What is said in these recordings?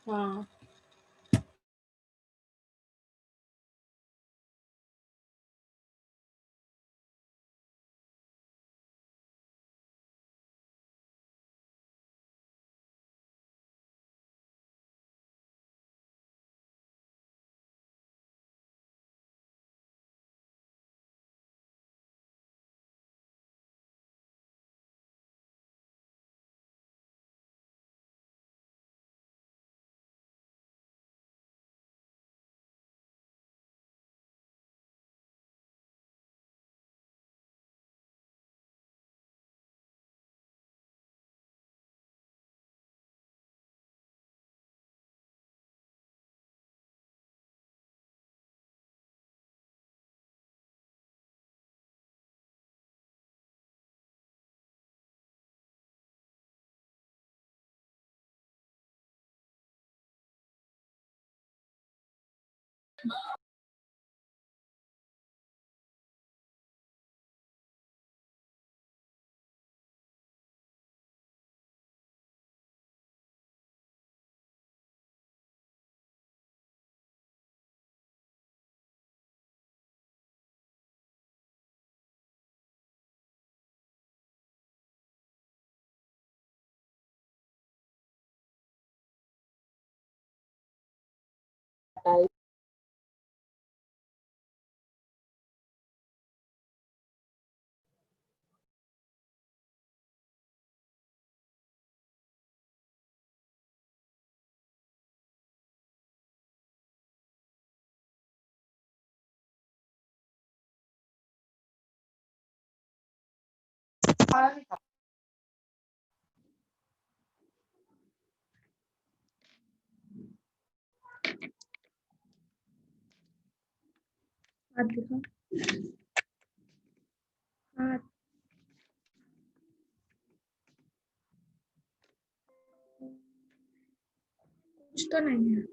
हाँ। हाथ दिखाओ। हाथ कुछ तो नहीं है।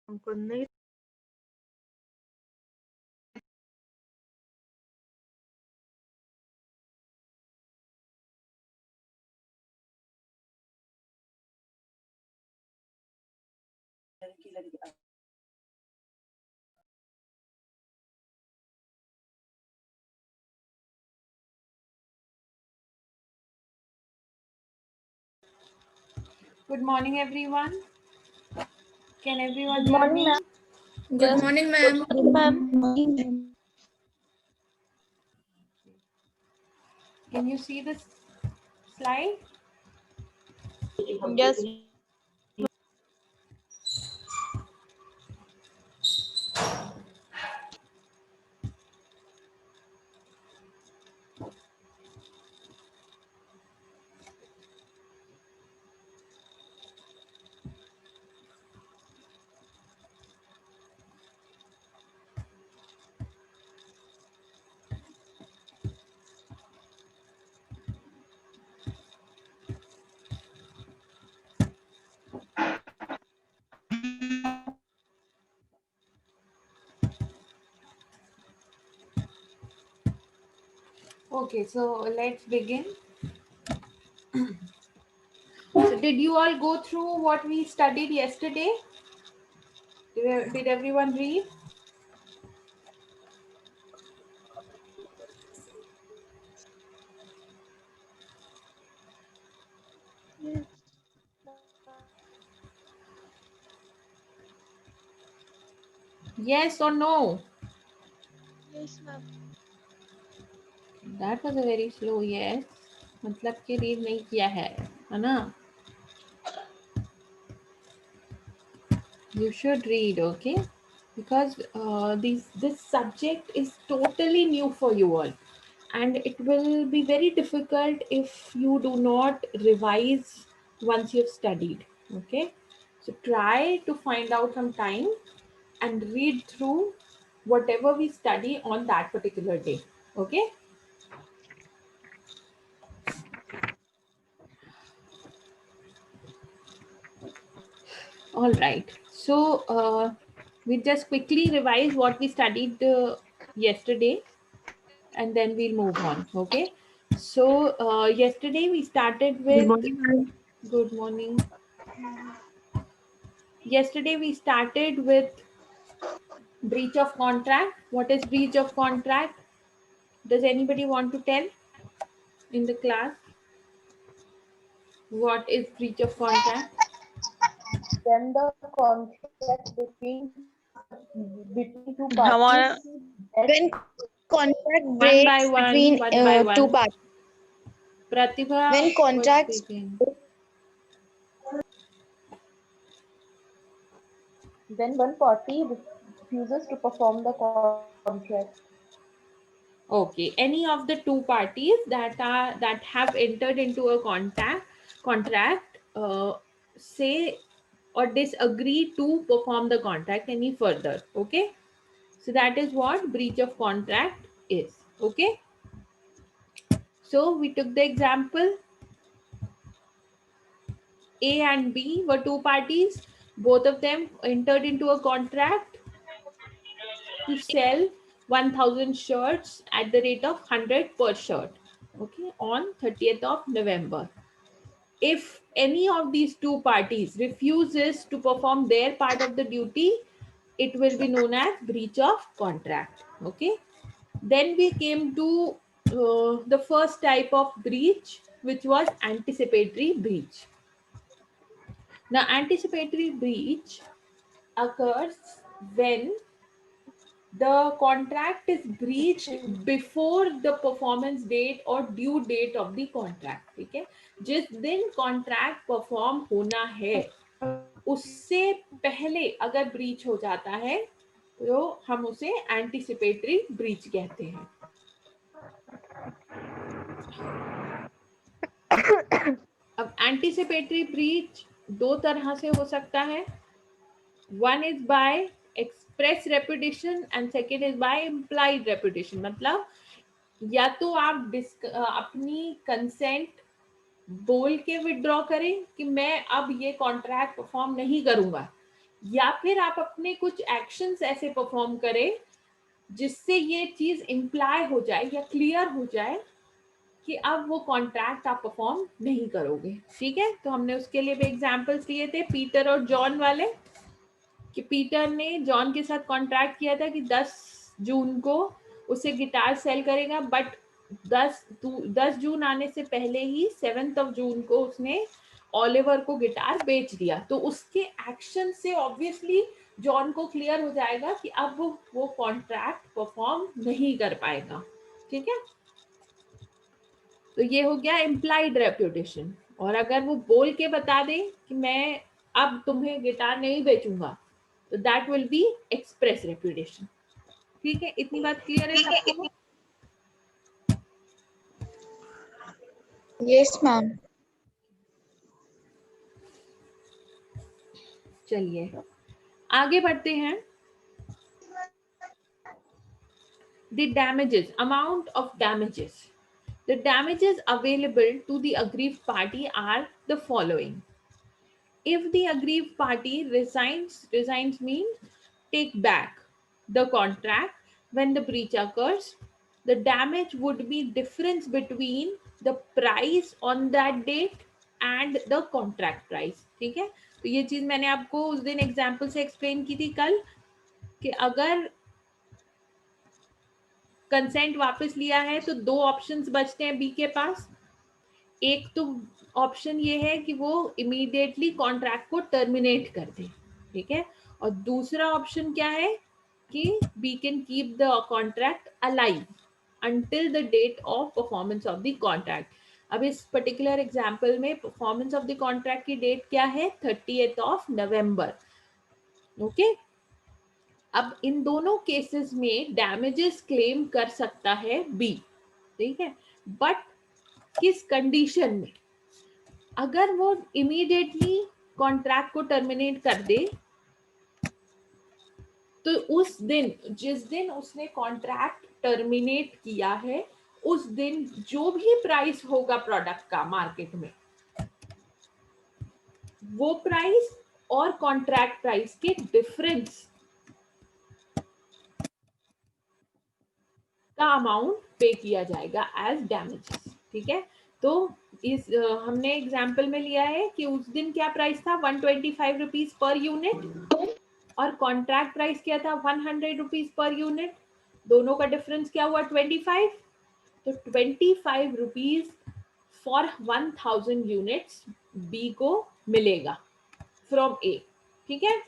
हमको नहीं Good morning, everyone. Can everyone Good hear morning, me? ma'am. Good Yes. morning, ma'am. Good ma'am. Can you see this slide? Yes. Okay, so let's begin. So, did you all go through what we studied yesterday? Did everyone read? Yes or no? Yes, ma'am. That was a very slow yes. मतलब कि read नहीं किया है ना? You should read, okay? Because this subject is totally new for you all, and it will be very difficult if you do not revise once you've studied. Okay, so try to find out some time and read through whatever we study on that particular day. Okay. All right. So we just quickly revise what we studied yesterday, and then we'll move on. Okay. So yesterday we started Good with morning, ma'am. good morning. Yesterday we started with breach of contract. What is breach of contract? Does anybody want to tell in the class what is breach of contract? When the contract between two हमारा parties that when contract One by breaks one, between one by two one. parties. Pratibha When was contracts speaking. when one party refuses to perform the contract. Okay, any of the two parties that have entered into a contract say or disagree to perform the contract any further. Okay, so that is what breach of contract is. Okay, so we took the example. A and B were two parties. Both of them entered into a contract to sell 1000 shirts at the rate of 100 per shirt, okay, on 30th of November. If any of these two parties refuses to perform their part of the duty, it will be known as breach of contract. Okay. Then we came to the first type of breach, which was anticipatory breach. Now, anticipatory breach occurs when the contract is breached before the performance date or due date of the contract. ठीक है, जिस दिन contract perform होना है उससे पहले अगर breach हो जाता है तो हम उसे एंटिसिपेटरी ब्रीच कहते हैं. अब एंटिसिपेटरी ब्रीच दो तरह से हो सकता है. One is by express reputation and second is by implied reputation. मतलब या तो आप अपनी कंसेंट बोल के विड्रॉ करें कि मैं अब ये कॉन्ट्रैक्ट परफॉर्म नहीं करूंगा, या फिर आप अपने कुछ एक्शंस ऐसे परफॉर्म करें जिससे ये चीज इम्प्लाई हो जाए या क्लियर हो जाए कि अब वो कॉन्ट्रैक्ट आप परफॉर्म नहीं करोगे। ठीक है, तो हमने उसके लिए भी एग्जांपल्स लिए थे पीटर और जॉन वाले, कि पीटर ने जॉन के साथ कॉन्ट्रैक्ट किया था कि 10 जून को उसे गिटार सेल करेगा, बट 10 जून आने से पहले ही 7 जून को उसने ओलिवर को गिटार बेच दिया। तो उसके एक्शन से ऑब्वियसली जॉन को क्लियर हो जाएगा कि अब वो कॉन्ट्रैक्ट परफॉर्म नहीं कर पाएगा। ठीक है, तो ये हो गया इम्प्लाइड रेप्यूटेशन। और अगर वो बोल के बता दे कि मैं अब तुम्हें गिटार नहीं बेचूंगा, तो that will be express reputation. ठीक है, इतनी बात क्लियर है सबको? Yes, ma'am. चलिए आगे बढ़ते हैं। The damages, amount of damages. The damages available to the aggrieved party are the following. If the aggrieved party resigns means take back the contract when the breach occurs, the damage would be difference between the price on that date and the contract price. ठीक है, तो ये चीज मैंने आपको उस दिन example से एक्सप्लेन की थी कल, कि अगर कंसेंट वापस लिया है तो दो ऑप्शंस बचते हैं बी के पास। एक तो ऑप्शन ये है कि वो इमीडिएटली कॉन्ट्रैक्ट को टर्मिनेट कर दे, ठीक है, और दूसरा ऑप्शन क्या है कि we can keep the contract alive until the date of performance of the contract. अब इस पर्टिकुलर एग्जांपल में परफॉर्मेंस ऑफ द कॉन्ट्रैक्ट की डेट क्या है, 30 नवंबर। ओके, अब इन दोनों केसेस में डैमेजेस क्लेम कर सकता है बी, ठीक है, बट किस कंडीशन में? अगर वो इमीडिएटली कॉन्ट्रैक्ट को टर्मिनेट कर दे, तो उस दिन, जिस दिन उसने कॉन्ट्रैक्ट टर्मिनेट किया है, उस दिन जो भी प्राइस होगा प्रोडक्ट का मार्केट में, वो प्राइस और कॉन्ट्रैक्ट प्राइस के डिफरेंस का अमाउंट पे किया जाएगा एज डैमेजेस। ठीक है, तो इस हमने एग्जाम्पल में लिया है कि उस दिन क्या प्राइस था, 125 रुपीज पर यूनिट, और कॉन्ट्रैक्ट प्राइस क्या था, 100 रुपीज पर यूनिट। दोनों का डिफरेंस क्या हुआ, 25। तो 25 रुपीज फॉर 1000 यूनिट्स बी को मिलेगा फ्रॉम ए। ठीक है,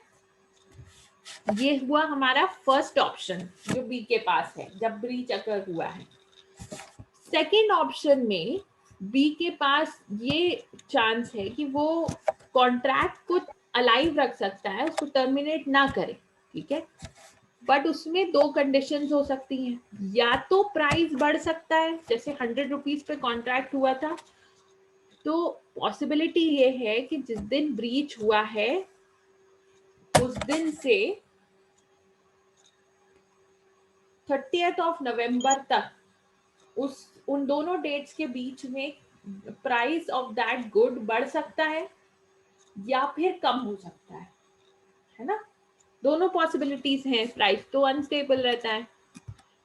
ये हुआ हमारा फर्स्ट ऑप्शन जो बी के पास है जब ब्रीच अकर हुआ है। सेकेंड ऑप्शन में बी के पास ये चांस है कि वो कॉन्ट्रैक्ट को अलाइव रख सकता है, उसको टर्मिनेट ना करे। ठीक है, बट उसमें दो कंडीशंस हो सकती हैं, या तो प्राइस बढ़ सकता है, जैसे 100 रुपीज पे कॉन्ट्रैक्ट हुआ था, तो पॉसिबिलिटी ये है कि जिस दिन ब्रीच हुआ है उस दिन से 30 नवंबर तक उन दोनों डेट्स के बीच में प्राइस ऑफ दैट गुड बढ़ सकता है या फिर कम हो सकता है ना, दोनों पॉसिबिलिटीज हैं। प्राइस तो अनस्टेबल रहता है,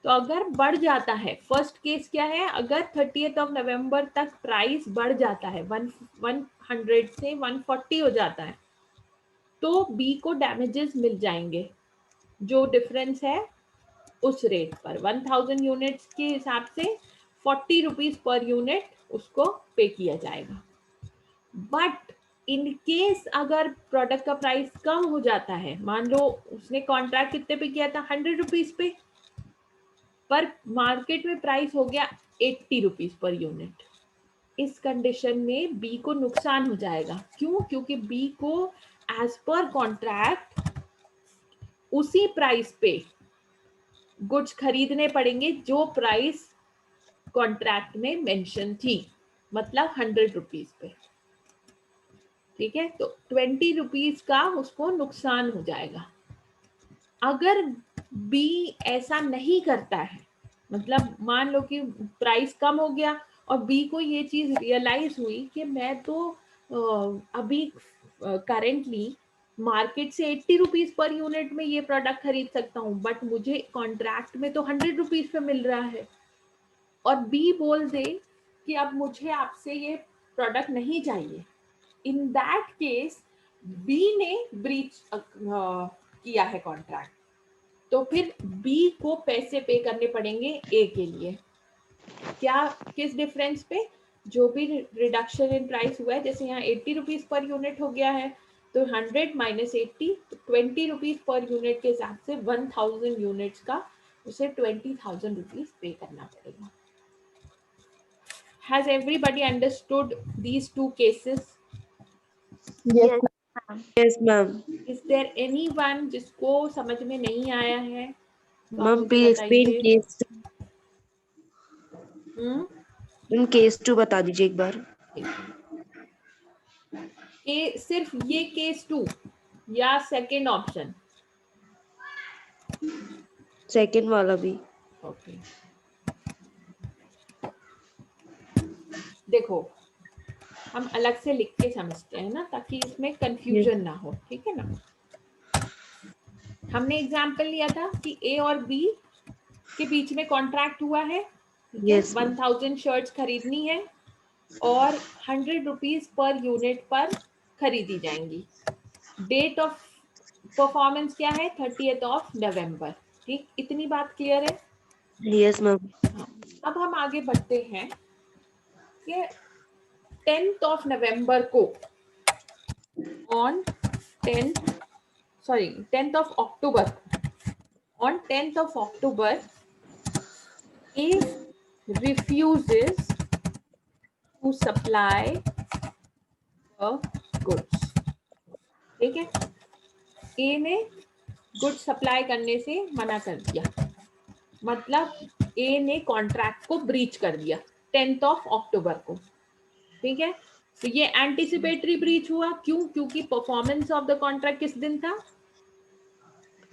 तो अगर बढ़ जाता है, फर्स्ट केस क्या है, अगर 30 नवंबर तक प्राइस बढ़ जाता है, 100 से 140 हो जाता है, तो बी को डैमेजेस मिल जाएंगे, जो डिफरेंस है उस रेट पर 1000 यूनिट्स के हिसाब से 40 रुपीज पर यूनिट उसको पे किया जाएगा। बट इन केस अगर प्रोडक्ट का प्राइस कम हो जाता है, मान लो उसने कॉन्ट्रैक्ट कितने पे किया था, 100 रुपीज पे, पर मार्केट में प्राइस हो गया 80 रुपीज पर यूनिट, इस कंडीशन में बी को नुकसान हो जाएगा। क्यों? क्योंकि बी को एज पर कॉन्ट्रैक्ट उसी प्राइस पे गुड्स खरीदने पड़ेंगे जो प्राइस कॉन्ट्रैक्ट में मेंशन थी, मतलब 100 रुपीज पे। ठीक है, तो 20 रुपीज का उसको नुकसान हो जाएगा। अगर बी ऐसा नहीं करता है, मतलब मान लो कि प्राइस कम हो गया और बी को ये चीज रियलाइज हुई कि मैं तो अभी करेंटली मार्केट से 80 रुपीज पर यूनिट में ये प्रोडक्ट खरीद सकता हूँ, बट मुझे कॉन्ट्रैक्ट में तो 100 रुपीज पे मिल रहा है, और बी बोल दे कि अब मुझे आपसे ये प्रोडक्ट नहीं चाहिए, इन दैट केस बी ने ब्रीच किया है कॉन्ट्रैक्ट, तो फिर बी को पैसे पे करने पड़ेंगे ए के लिए। क्या, किस डिफरेंस पे? जो भी रिडक्शन इन प्राइस हुआ है, जैसे यहाँ 80 रुपीज पर यूनिट हो गया है, तो 100 माइनस 80, 20 रुपीज पर यूनिट के हिसाब से 1000 यूनिट्स का उसे 20,000 रुपीज पे करना पड़ेगा। Has everybody understood these two cases? Yes, Yes, ma'am. Is there anyone जिसको समझ में नहीं आया है? तो आप Ma'am, मुझे please explain बताइए। case 2 बता दीजिए एक बार। सिर्फ ये केस 2 या सेकंड ऑप्शन? सेकंड वाला भी। ओके, देखो हम अलग से लिख के समझते हैं ना, ताकि इसमें कंफ्यूजन ना हो, ठीक है ना। हमने एग्जांपल लिया था कि ए और बी के बीच में कॉन्ट्रैक्ट हुआ है, Yes, 1000 शर्ट्स खरीदनी है और 100 रुपीज पर यूनिट पर खरीदी जाएंगी। डेट ऑफ परफॉर्मेंस क्या है? 30th of November. ठीक, इतनी बात क्लियर है? Yes, ma'am. अब हम आगे बढ़ते हैं कि 10th ऑफ नवंबर को on 10th of October, on 10th of October A refuses to supply the goods। ठीक है, A ने गुड सप्लाई करने से मना कर दिया, मतलब A ने कॉन्ट्रैक्ट को ब्रीच कर दिया 10th ऑफ अक्टूबर को। ठीक है, तो ये एंटिसिपेटरी ब्रीच हुआ। क्यों? क्योंकि परफॉर्मेंस ऑफ द कॉन्ट्रैक्ट किस दिन था?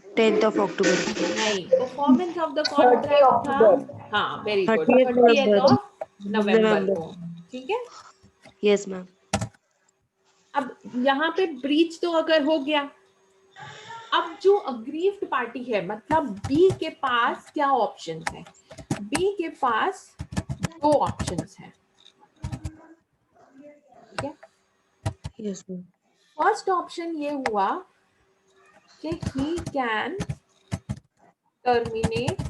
10th of October। नहीं, परफॉर्मेंस ऑफ द कॉन्ट्रैक्ट था, हाँ very good, 30th 30th November। Of November को। ठीक है, Yes, ma'am। अब यहाँ पे ब्रीच तो अगर हो गया, अब जो अग्रीव्ड पार्टी है, मतलब बी के पास क्या ऑप्शंस है? बी के पास 2 ऑप्शंस हैं। ठीक है, Yes, ma'am। फर्स्ट ऑप्शन ये हुआ कि he can terminate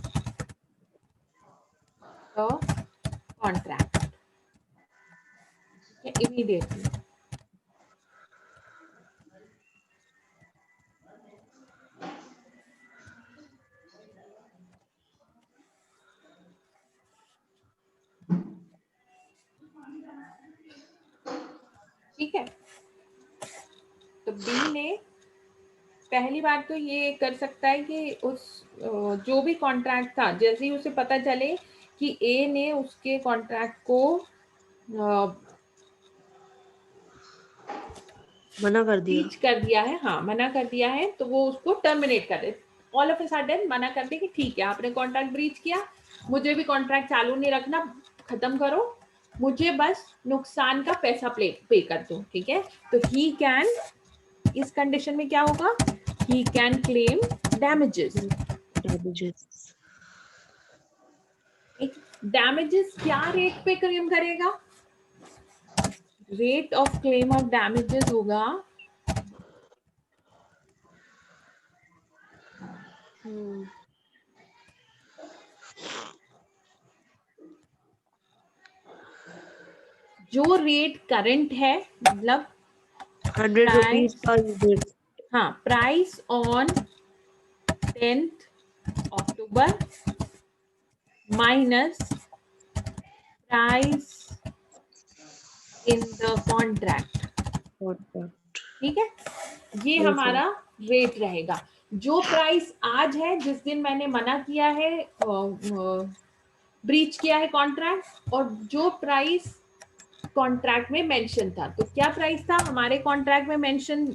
the contract immediately. ठीक है, तो बी ने पहली बात तो ये कर सकता है कि उस जो भी कॉन्ट्रैक्ट था, जैसे ही उसे पता चले कि ए ने उसके कॉन्ट्रैक्ट को मना कर दिया, ब्रीच कर दिया है, हाँ मना कर दिया है, तो वो उसको टर्मिनेट कर दे। ऑल ऑफ ए सडन मना कर दे कि ठीक है आपने कॉन्ट्रैक्ट ब्रीच किया, मुझे भी कॉन्ट्रैक्ट चालू नहीं रखना, खत्म करो, मुझे बस नुकसान का पैसा पे कर दो। ठीक है, तो ही कैन, इस कंडीशन में क्या होगा? He can claim damages. Damages क्या रेट पे क्लेम करेगा? Rate of claim of damages होगा जो रेट करंट है, मतलब 100 रुपीज पर यूनिट। हाँ, price on 10th October minus price in the contract. ठीक है, ये हमारा रेट रहेगा। जो प्राइस आज है, जिस दिन मैंने मना किया है, ब्रीच किया है कॉन्ट्रैक्ट, और जो प्राइस कॉन्ट्रैक्ट में मेंशन था, तो क्या प्राइस था हमारे कॉन्ट्रैक्ट में मेंशन?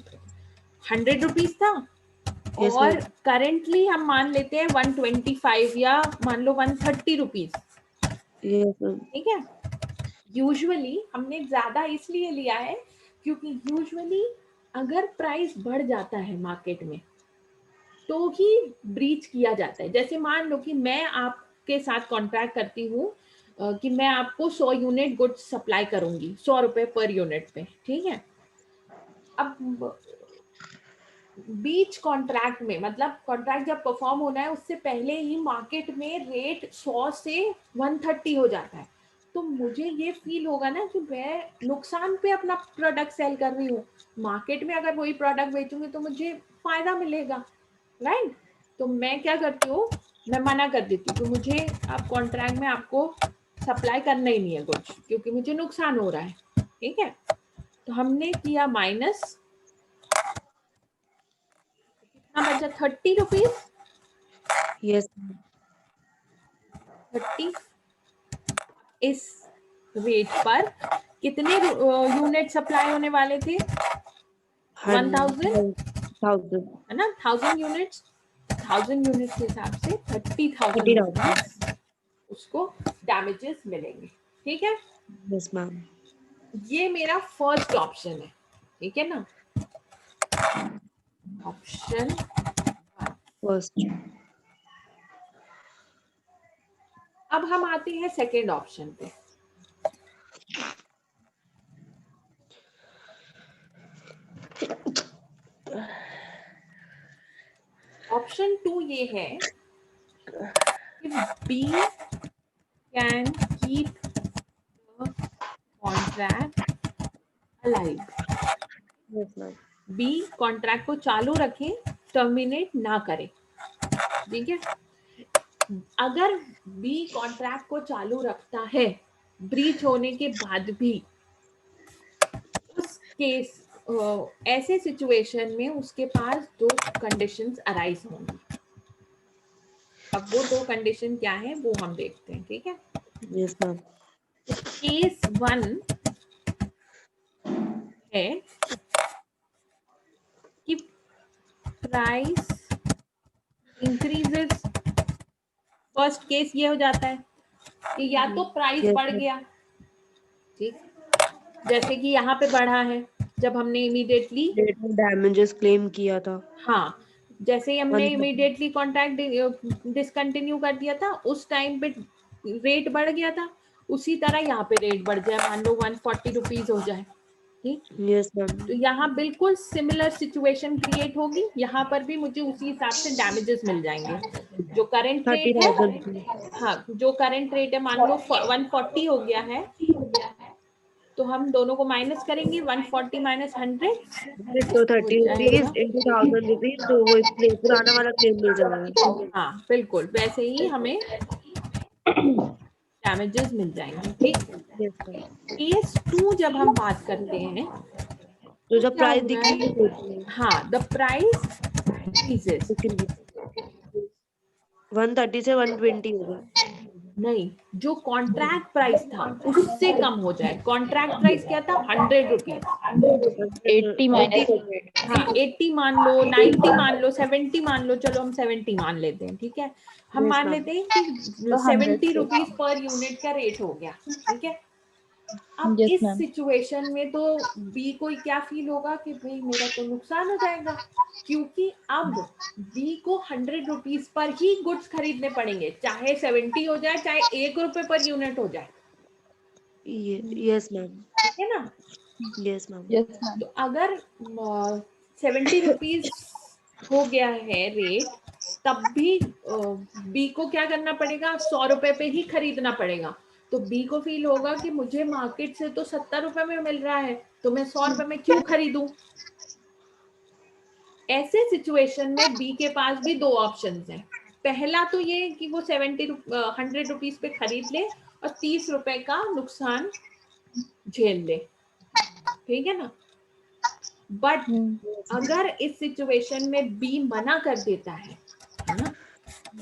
100 रुपीज था। Yes, और ma'am। करेंटली हम मान लेते हैं 125 या मान लो 130 रुपीज। Yes, ma'am। ठीक है, यूजुअली हमने ज्यादा इसलिए लिया है क्योंकि यूजुअली अगर प्राइस बढ़ जाता है मार्केट में तो ही ब्रीच किया जाता है। जैसे मान लो कि मैं आपके साथ कॉन्ट्रैक्ट करती हूँ कि मैं आपको 100 यूनिट गुड्स सप्लाई करूंगी 100 रुपए पर यूनिट पे, ठीक है। अब बीच कॉन्ट्रैक्ट में मतलब कॉन्ट्रैक्ट जब परफॉर्म होना है उससे पहले ही मार्केट में रेट 100 से 130 हो जाता है, तो मुझे ये फील होगा ना कि मैं नुकसान पे अपना प्रोडक्ट सेल कर रही हूँ। मार्केट में अगर वही प्रोडक्ट बेचूंगी तो मुझे फायदा मिलेगा, राइट। तो मैं क्या करती हूँ, मैं मना कर देती हूँ कि मुझे आप कॉन्ट्रैक्ट में आपको सप्लाई करना ही नहीं है कुछ क्योंकि मुझे नुकसान हो रहा है, ठीक है। तो हमने किया माइनस, कितना बचा, 30 रुपीज। यस 30 इस रेट पर कितने यूनिट सप्लाई होने वाले थे, 1000 है ना, 1000 यूनिट्स। 1000 यूनिट्स के हिसाब से 30,000 रुपीज उसको डैमेजेस मिलेंगे, ठीक है। Yes ma'am. ये मेरा फर्स्ट ऑप्शन है, ठीक है ना, ऑप्शन। फर्स्ट। अब हम आते हैं सेकेंड ऑप्शन पे। ऑप्शन 2 ये है कि B can keep the contract alive. Yes ma'am. B contract को चालू रखे, टर्मिनेट ना करे, ठीक है। अगर बी कॉन्ट्रैक्ट को चालू रखता है ब्रीच होने के बाद भी, उस केस ऐसे सिचुएशन में उसके पास दो कंडीशंस अराइज होंगी। अब वो दो कंडीशन क्या है वो हम देखते हैं, ठीक है। Yes ma'am. केस 1 है कि प्राइस इंक्रीजेस। फर्स्ट केस ये हो जाता है कि या तो प्राइस Yes, बढ़ ma'am. गया, ठीक, जैसे कि यहाँ पे बढ़ा है जब हमने इमीडिएटली डैमेजेस क्लेम किया था। हाँ, जैसे ही हमने 130 इमीडिएटली कॉन्ट्रैक्ट डिसकंटिन्यू कर दिया था उस टाइम पे रेट बढ़ गया था, उसी तरह यहाँ पे रेट बढ़ जाए, मान लो 140 रुपीज हो जाए, ठीक। Yes ma'am. तो यहाँ बिल्कुल सिमिलर सिचुएशन क्रिएट होगी, यहाँ पर भी मुझे उसी हिसाब से डैमेजेस मिल जाएंगे। जो करंट रेट है, 30,000। हाँ जो करंट रेट है मान लो 140 हो गया है, तो हम दोनों को माइनस करेंगे, 140 माइनस 100 तो 30 रुपीज इंटू 1000 रुपीज, तो वो क्लेम पुराना वाला क्लेम मिल जाएगा। हाँ बिल्कुल वैसे ही हमें डैमेजेस मिल जाएंगे, ठीक। Yes ma'am. केस 2 जब हम बात करते हैं तो जब क्या प्राइस हो रहा है, डिक्रीज होती है, हाँ द प्राइस इंक्रीजेस, 130 से 120 हो गया। नहीं जो कॉन्ट्रैक्ट प्राइस था उससे कम हो जाए। कॉन्ट्रैक्ट प्राइस क्या था, 100 रुपीज, 80 minus 100. हाँ 80 मान लो, 90 मान लो, 70 मान लो, चलो हम 70 मान लेते हैं, ठीक है। हम Yes, मान ma'am. लेते हैं कि 70 रुपीज पर यूनिट का रेट हो गया, ठीक है। अब Yes, इस ma'am. सिचुएशन में तो बी को क्या फील होगा कि भाई मेरा तो नुकसान हो जाएगा, क्योंकि अब बी को 100 रुपीज पर ही गुड्स खरीदने पड़ेंगे, चाहे 70 हो जाए चाहे 1 रुपए पर यूनिट हो जाए, यस मैम। ठीक है ना। Yes ma'am. Yes, ma'am. तो अगर 70 रुपीज हो गया है रेट, तब भी बी को क्या करना पड़ेगा, 100 रुपए पे ही खरीदना पड़ेगा। तो बी को फील होगा कि मुझे मार्केट से तो 70 रुपए में मिल रहा है, तो मैं 100 रुपए में क्यों खरीदूं। ऐसे सिचुएशन में बी के पास भी दो ऑप्शंस हैं। पहला तो ये कि वो 100 रुपीज पे खरीद ले और 30 रुपए का नुकसान झेल ले, ठीक है ना। बट अगर इस सिचुएशन में बी मना कर देता है ना,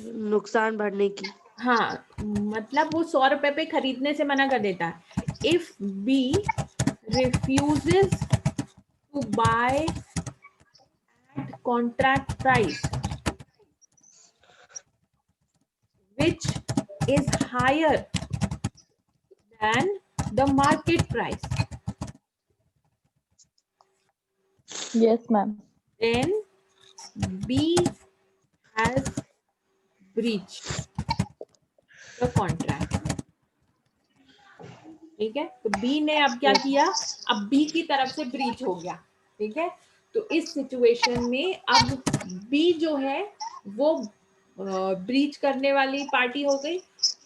नुकसान बढ़ने की। हाँ मतलब वो 100 रुपए पे खरीदने से मना कर देता है। If B refuses to buy at contract price which is higher than the market price, Yes, ma'am. then B has breached the contract. ठीक है, तो B ने अब क्या किया, अब B की तरफ से ब्रीच हो गया. ठीक है, तो इस सिचुएशन में अब B जो है वो ब्रीच करने वाली पार्टी हो गई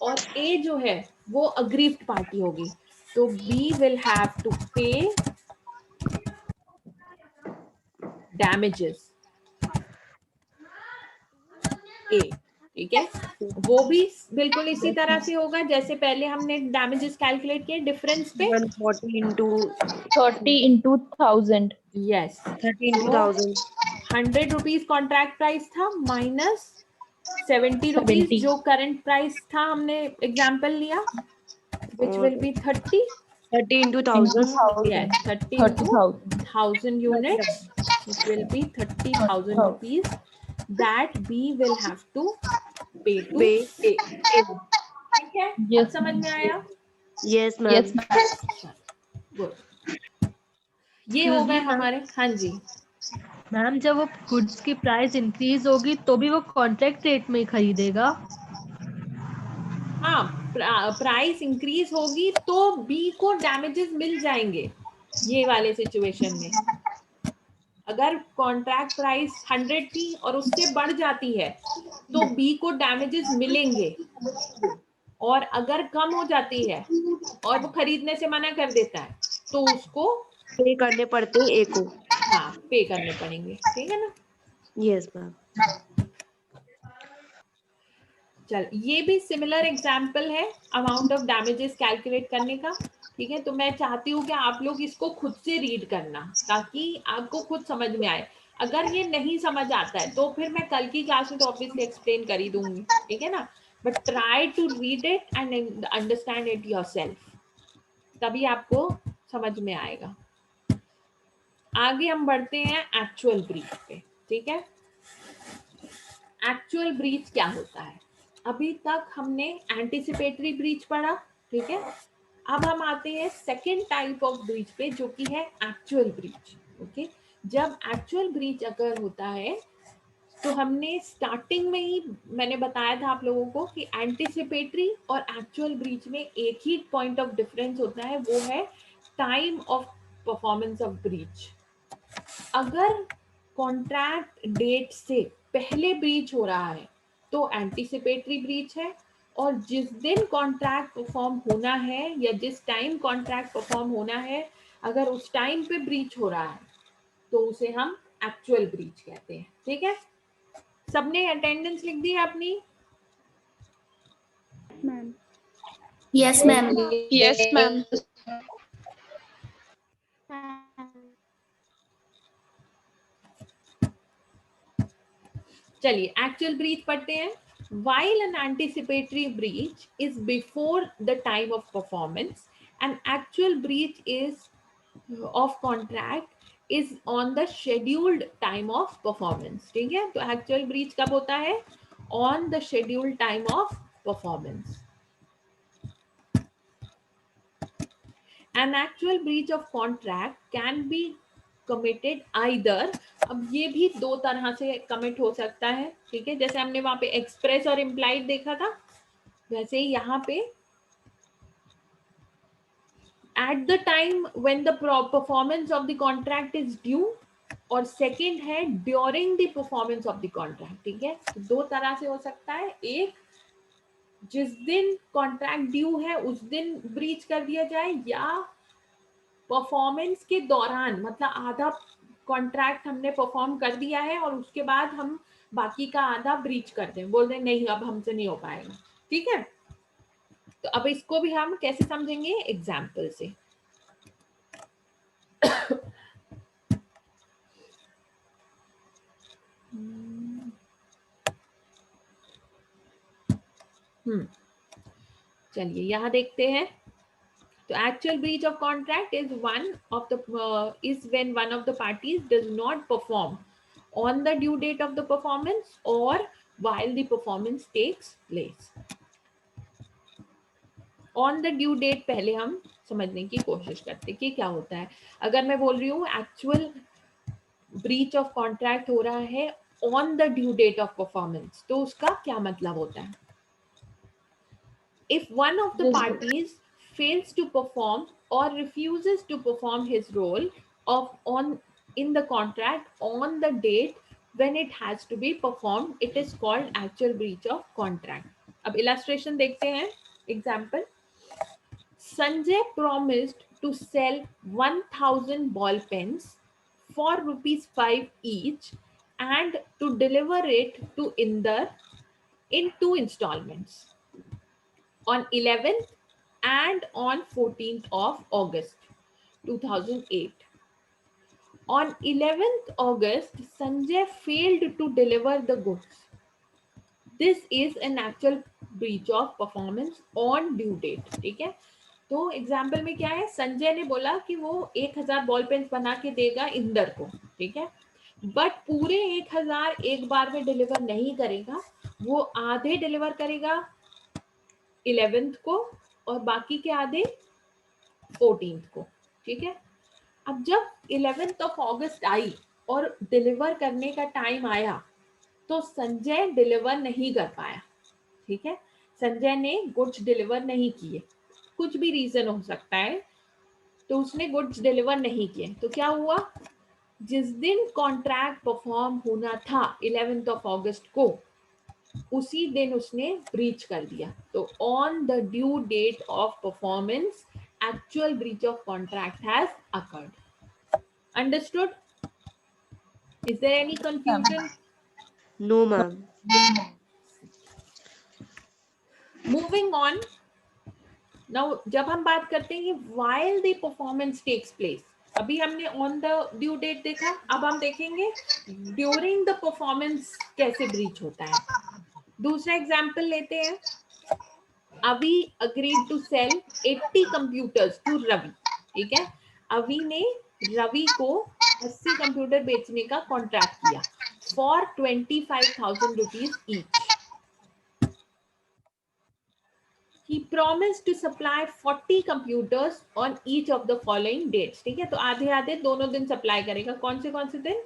और A जो है वो अग्रीव्ड पार्टी होगी. तो B will have to pay damages A. ठीक है, वो भी बिल्कुल इसी तरह से होगा जैसे पहले हमने डैमेजेस कैलकुलेट किए डिफरेंस पे. 140 into 30 into 1000. Yes, 30 into 1000. 100 rupees contract price था माइनस 70 रुपीज 70. जो करंट प्राइस था, हमने एग्जांपल लिया which will be 30. 30 into Into 1000. 1000. Yes, 30 into 30,000. 1000 units, it will be 30,000 rupees that B will have to pay to Pay. A. ठीक है, Yes, अब समझ में आया. Yes, ma'am. Yes, ma'am. Good, ये हो गए हमारे. हाँ जी मैम, जब वो गुड्स की प्राइस इंक्रीज होगी तो भी वो कॉन्ट्रैक्ट रेट में ही खरीदेगा. हाँ, प्राइस इंक्रीज होगी तो बी को डैमेजेस मिल जाएंगे. ये वाले सिचुएशन में अगर कॉन्ट्रैक्ट प्राइस 100 थी और उससे बढ़ जाती है तो बी को डैमेजेस मिलेंगे, और अगर कम हो जाती है और वो खरीदने से मना कर देता है तो उसको पे करने पड़ते हैं ए को. हाँ पे करने पड़ेंगे. ठीक है ना. Yes, ma'am. चल, ये भी सिमिलर एग्जाम्पल है अमाउंट ऑफ डैमेजेस कैलकुलेट करने का. ठीक है, तो मैं चाहती हूँ कि आप लोग इसको खुद से रीड करना ताकि आपको खुद समझ में आए. अगर ये नहीं समझ आता है तो फिर मैं कल की क्लास में तो ऑब्वियसली एक्सप्लेन कर ही दूंगी. ठीक है ना, but try to read it and understand it yourself, तभी आपको समझ में आएगा. आगे हम बढ़ते हैं एक्चुअल ब्रीच पे. ठीक है, एक्चुअल ब्रीच क्या होता है. अभी तक हमने एंटिसिपेटरी ब्रीच पढ़ा. ठीक है, अब हम आते हैं सेकेंड टाइप ऑफ ब्रीच पे जो कि है एक्चुअल ब्रीच. ओके, जब एक्चुअल ब्रीच अगर होता है तो हमने स्टार्टिंग में ही मैंने बताया था आप लोगों को कि एंटिसिपेटरी और एक्चुअल ब्रीच में एक ही पॉइंट ऑफ डिफरेंस होता है, वो है time of performance of breach. अगर कॉन्ट्रैक्ट डेट से पहले ब्रीच हो रहा है तो एंटिसिपेटरी ब्रीच है, और जिस दिन कॉन्ट्रैक्ट परफॉर्म होना है या जिस टाइम कॉन्ट्रैक्ट परफॉर्म होना है अगर उस टाइम पे ब्रीच हो रहा है तो उसे हम एक्चुअल ब्रीच कहते हैं. ठीक है, सबने अटेंडेंस लिख दी है अपनी. Yes, ma'am. Yes, ma'am. चलिए एक्चुअल ब्रीच पढ़ते हैं. While an anticipatory breach is before the time of performance, an actual breach is of contract is on the scheduled time of performance. ठीक है, तो actual breach कब होता है? On the scheduled time of performance. An actual breach of contract can be committed either. अब ये भी दो तरह से कमिट हो सकता है. ठीक है, जैसे हमने वहां पे एक्सप्रेस और इम्प्लाइड देखा था, वैसे ही यहाँ पे at the time when the performance of the contract is due, और सेकेंड है during the performance of the contract. ठीक है, तो दो तरह से हो सकता है. एक, जिस दिन कॉन्ट्रैक्ट ड्यू है उस दिन ब्रीच कर दिया जाए, या परफॉर्मेंस के दौरान, मतलब आधा कॉन्ट्रैक्ट हमने परफॉर्म कर दिया है और उसके बाद हम बाकी का आधा ब्रीच कर दें, बोल दें नहीं अब हमसे नहीं हो पाएगा. ठीक है, तो अब इसको भी हम कैसे समझेंगे, एग्जाम्पल से. चलिए यहाँ देखते हैं. तो actual breach of contract is when one of the parties does not perform on the due date of the performance or while the performance takes place. On the due date पहले हम समझने की कोशिश करते हैं कि क्या होता है। अगर मैं बोल रही हूँ एक्चुअल ब्रीच ऑफ कॉन्ट्रैक्ट हो रहा है on the due date of performance, तो उसका क्या मतलब होता है? If one of the parties fails to perform or refuses to perform his role in the contract on the date when it has to be performed, it is called actual breach of contract. अब illustration देखते हैं. Example: Sanjay promised to sell 1000 ball pens for ₹5 each and to deliver it to Inder in 2 installments on 11th and on 14th of August 2008. On 11th August, Sanjay failed to deliver the goods. This is an actual breach of performance on due date. ठीक है, तो example में क्या है, संजय ने बोला कि वो 1000 बॉल पेन्स बना के देगा इंदर को, ठीक है, बट पूरे 1000 एक बार में डिलीवर नहीं करेगा, वो आधे डिलीवर करेगा 11th को और बाकी के आधे 14th को, ठीक है। अब जब 11th ऑफ अगस्त आई और डिलीवर करने का टाइम आया तो संजय डिलीवर नहीं कर पाया, ठीक है, संजय ने गुड्स डिलीवर नहीं किए, कुछ भी रीजन हो सकता है, तो उसने गुड्स डिलीवर नहीं किए, तो क्या हुआ, जिस दिन कॉन्ट्रैक्ट परफॉर्म होना था 11th ऑफ अगस्त को, उसी दिन उसने ब्रीच कर दिया, तो on the due date of performance actual breach of contract has occurred. Understood? Is there any confusion? No, ma'am. Moving on. Now, जब हम बात करते हैं कि while the performance takes place, अभी हमने on the due date देखा, अब हम देखेंगे during the performance कैसे breach होता है। दूसरा एग्जाम्पल लेते हैं, अभी agreed to sell 80 computers to Ravi, ठीक है, अभी ने रवि को 80 कंप्यूटर बेचने का कॉन्ट्रैक्ट किया for 25,000 rupees each. He promised to supply 40 computers on each of the following dates. ठीक है, तो आधे आधे दोनों दिन सप्लाई करेगा, कौन से दिन,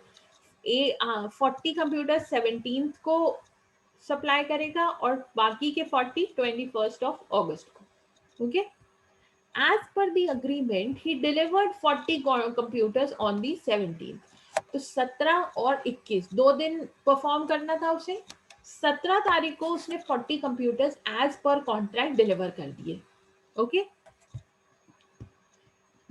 40 कंप्यूटर 17th को सप्लाई करेगा और बाकी के 40 21st of August को, okay. As per the agreement, he delivered 40 computers on the 17th. तो 17 और 21 दो दिन परफॉर्म करना था उसे, 17 तारीख को उसने 40 computers as per contract deliver कर दिए, okay,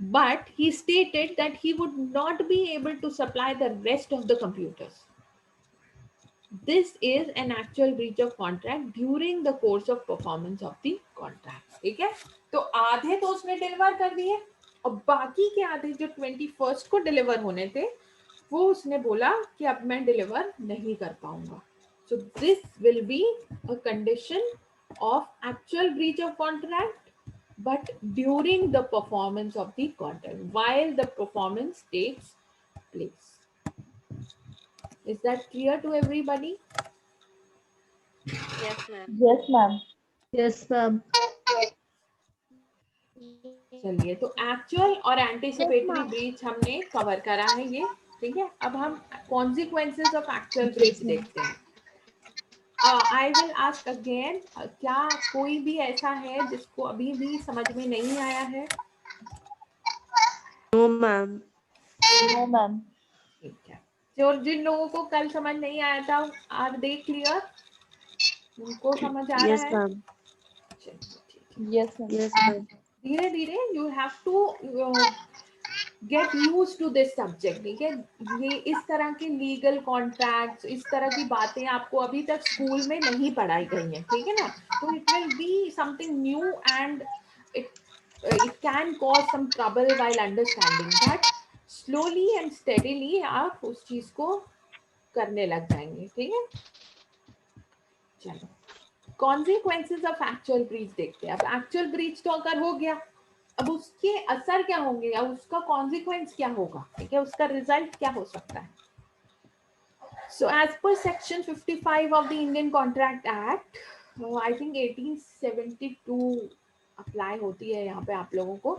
but he stated that he would not be able to supply the rest of the computers. This is an actual breach of contract during the course of performance of the contract. ठीक है, तो आधे तो उसने deliver कर दिए और बाकी के आधे जो 21st को डिलीवर होने थे वो उसने बोला कि अब मैं डिलीवर नहीं कर पाऊंगा. So this will be a condition of actual breach of contract, but during the performance of the contract, while the performance takes place. Is that clear to everybody? Yes, ma'am. Yes, ma'am. Yes, ma'am. चलिए, तो actual और anticipatory breach हमने cover करा है ये, ठीक है. अब हम कॉन्सिक्वेंसेस ऑफ एक्चुअल ब्रीच देखते हैं. आई विल आस्क अगेन, क्या कोई भी ऐसा है जिसको अभी भी समझ में नहीं आया है? No, ma'am. No, ma'am. ठीक है, जो जिन लोगों को कल समझ नहीं आया था, आर दे क्लियर? उनको समझ आ Yes, रहा है? ma'am. Yes, ma'am. Yes, ma'am. धीरे धीरे you have to get used to this subject, ठीक है. ये इस तरह के लीगल कॉन्ट्रैक्ट्स, इस तरह की बातें आपको अभी तक स्कूल में नहीं पढ़ाई गई हैं, ठीक है ना. तो it will be something new and it can cause some trouble while understanding, but slowly and steadily आप उस चीज को करने लग जाएंगे, ठीक है. चलो, कॉन्सिक्वेंसेस ऑफ एक्चुअल ब्रीच देखते हैं. अब एक्चुअल ब्रीच तो अगर हो गया, अब उसके असर क्या होंगे या उसका कॉन्सिक्वेंस क्या होगा, ठीक है, उसका रिजल्ट क्या हो सकता है. So as per section 55 of the Indian Contract Act, I think 1872 apply होती है यहाँ पे आप लोगों को.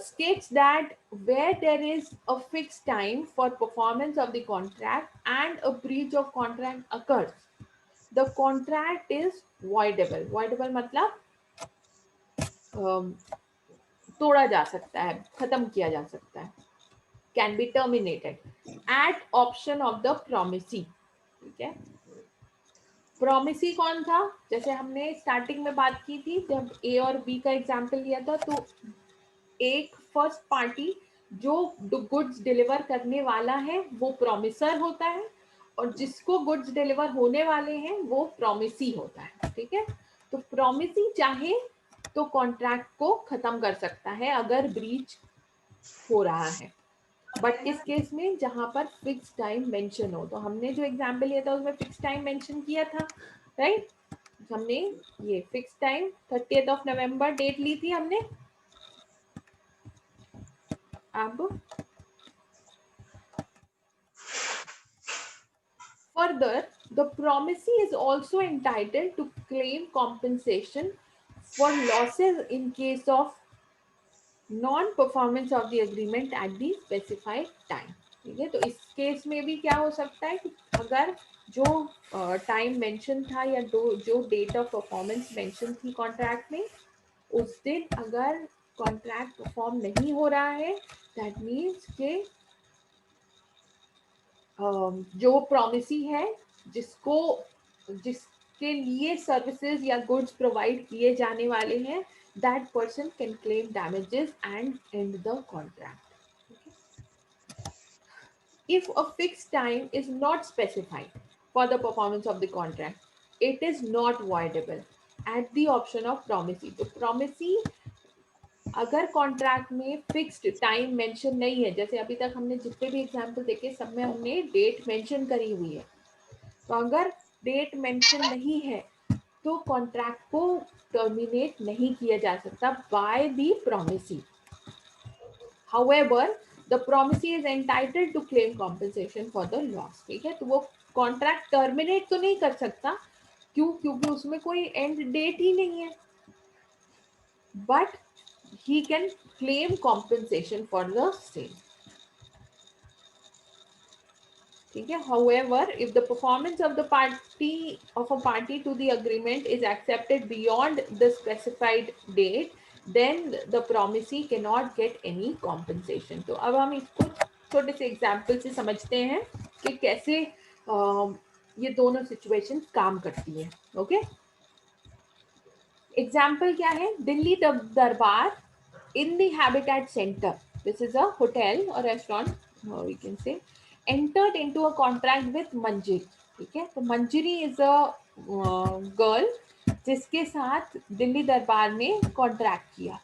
states that where there is a fixed time for performance of the contract and a breach of contract occurs, the contract is voidable. Voidable मतलब तोड़ा जा सकता है, खत्म किया जा सकता है, can be terminated at option of the promisee. ठीक है, promisee कौन था? जैसे हमने स्टार्टिंग में बात की थी जब ए और बी का एग्जाम्पल लिया था, तो एक फर्स्ट पार्टी जो गुड्स डिलीवर करने वाला है वो प्रोमिसर होता है, और जिसको गुड्स डिलीवर होने वाले हैं वो प्रोमिसी होता है. ठीक है, तो प्रोमिसी चाहे तो कॉन्ट्रैक्ट को खत्म कर सकता है अगर ब्रीच हो रहा है, बट किस केस में? जहां पर फिक्स टाइम मेंशन हो. तो हमने जो एग्जांपल लिया था उसमें फिक्स टाइम मेंशन किया था, राइट? हमने ये fix time 30th of November date ली थी हमने. अब further, the promisee is also entitled to claim compensation for losses in case of non-performance of the agreement at the specified time. ठीक है, तो इस केस में भी क्या हो सकता है कि अगर जो टाइम मेंशन था या जो डेट ऑफ परफॉर्मेंस मेंशन थी कॉन्ट्रैक्ट में, उस दिन अगर कॉन्ट्रैक्ट परफॉर्म नहीं हो रहा है, दैट मीन्स के जो प्रोमिसी है जिसके लिए सर्विसेज या गुड्स प्रोवाइड किए जाने वाले हैं, that person can claim damages and and the contract. If a fixed time is not specified for the performance of the contract, it is not voidable at the option of promisee. तो promisee अगर contract में fixed time mention नहीं है, जैसे अभी तक हमने जितने भी एग्जांपल देखे सब में हमने डेट मेंशन करी हुई है, तो अगर डेट मेंशन नहीं है तो कॉन्ट्रैक्ट को टर्मिनेट नहीं किया जा सकता by the promisee. However the promisee is entitled to claim compensation for the loss. ठीक है, तो वो कॉन्ट्रैक्ट टर्मिनेट तो नहीं कर सकता, क्यों? क्योंकि उसमें कोई एंड डेट ही नहीं है, but he can claim compensation for the same. ठीक है, however, if the performance of a party to the agreement is accepted beyond the specified date, then the promisee cannot get any compensation. तो अब हम इसको छोटे से example से समझते हैं कि कैसे ये दोनों सिचुएशन काम करती है. ओके, एग्जाम्पल क्या है? दिल्ली दरबार in the Habitat Center, this is a hotel or restaurant, we can say, entered into a contract with Manjiri. ठीक है, तो मंजरी इज अ गर्ल जिसके साथ दिल्ली दरबार ने कॉन्ट्रैक्ट किया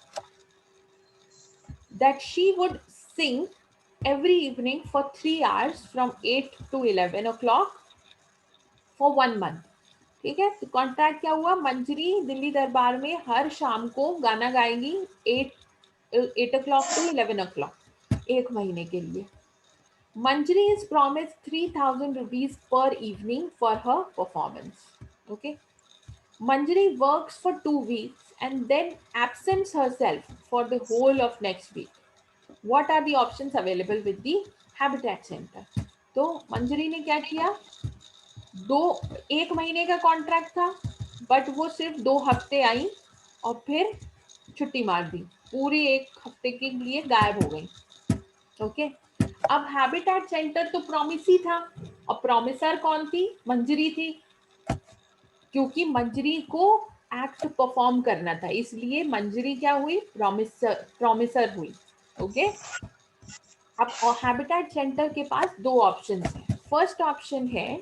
that she would sing every evening for 3 hours from 8 to 11 o'clock for 1 month. ठीक है, तो कॉन्ट्रैक्ट क्या हुआ? मंजरी दिल्ली दरबार में हर शाम को गाना गाएगी 8 o'clock to 11 o'clock, 1 महीने के लिए. Manjari is promised 3,000 rupees per evening for her performance. Okay. Manjari works for 2 weeks and then absents herself for the whole of next week. What are the options available with the Habitat Center? तो मंजरी ने क्या किया? 1 महीने का contract था, but वो सिर्फ 2 हफ्ते आई और फिर छुट्टी मार दी, पूरी 1 हफ्ते के लिए गायब हो गई. ओके, अब हैबिटेट सेंटर तो प्रोमिसी था और प्रोमिसर कौन थी? मंजरी थी, क्योंकि मंजरी को एक्ट परफॉर्म करना था, इसलिए मंजरी क्या हुई? प्रोमिसर हुई. ओके, अब हैबिटेट सेंटर के पास 2 ऑप्शन हैं. फर्स्ट ऑप्शन है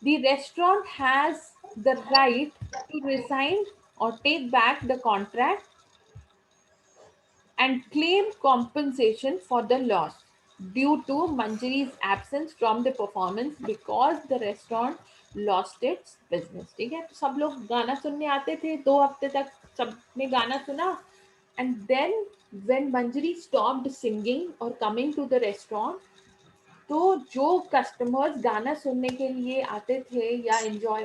the restaurant has the right to resign और take back the contract and claim compensation for the loss due to Manjari's absence from the performance because the restaurant lost its business. ठीक है, तो सब लोग गाना सुनने आते थे, 2 हफ्ते तक सबने गाना सुना, and then when Manjari stopped singing or coming to the restaurant, तो जो कस्टमर्स गाना सुनने के लिए आते थे या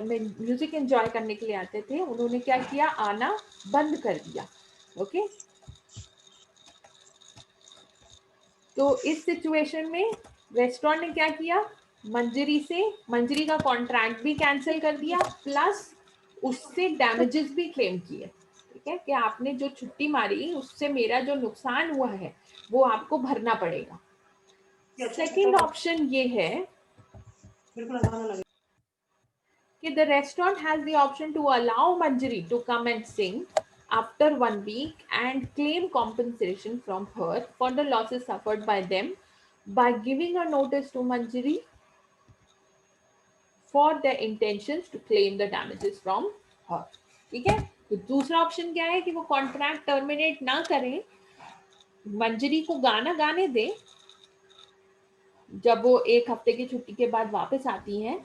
म्यूजिक एंजॉय करने के लिए आते थे, उन्होंने क्या किया? आना बंद कर दिया. ओके, तो इस सिचुएशन में रेस्टोरेंट ने क्या किया, मंजरी का कॉन्ट्रैक्ट भी कैंसिल कर दिया, प्लस उससे डैमेजेस भी क्लेम किए, ठीक है, कि आपने जो छुट्टी मारी उससे मेरा जो नुकसान हुआ है वो आपको भरना पड़ेगा। सेकंड ऑप्शन ये है कि the restaurant has the option to allow Manjari to come and sing after 1 week and claim compensation from her for the losses suffered by them by giving a notice to Manjari for their intentions to claim the damages from her। ठीक है, तो दूसरा option क्या है कि वो contract terminate ना करें, मंजरी को गाना गाने दें, जब वो 1 हफ्ते की छुट्टी के बाद वापस आती हैं,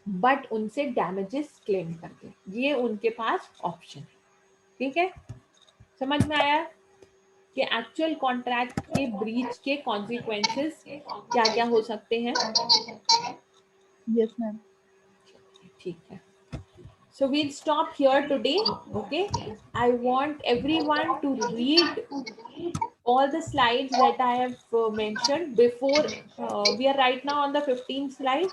बट उनसे डैमेजेस क्लेम करके, ये उनके पास ऑप्शन है। ठीक है, समझ में आया कि एक्चुअल कॉन्ट्रैक्ट के ब्रीच के कॉन्सिक्वेंसेस क्या क्या हो सकते हैं? Yes, ma'am. ठीक है, so we'll stop here today. Okay, I want everyone to read all the slides that I have mentioned before. We are right now on the 15th slide,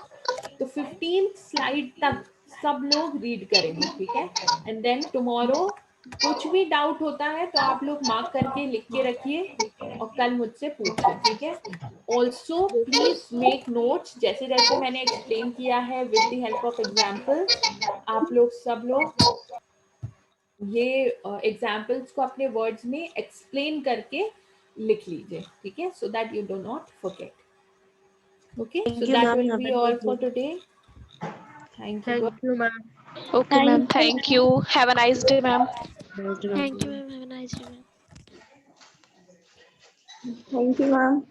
तो 15th slide तक सब लोग read करेंगे, ठीक है, and then tomorrow कुछ भी doubt होता है तो आप लोग मार्क करके लिख के रखिए और कल मुझसे पूछिए, ठीक है। ऑल्सो प्लीज मेक नोट्स, जैसे जैसे मैंने एक्सप्लेन किया है with the help of examples, आप लोग सब लोग ये एग्जाम्पल्स को अपने वर्ड्स में एक्सप्लेन करके लिख लीजिए, ठीक है, so that you do not forget. Okay, so you, that ma'am. will Have be a all good for day. today. Thank you. Thank you, ma'am. Okay, ma'am. Thank you. Have a nice day, ma'am. Nice to meet Thank you, you. ma'am. Have a nice day, ma'am. Thank you, ma'am.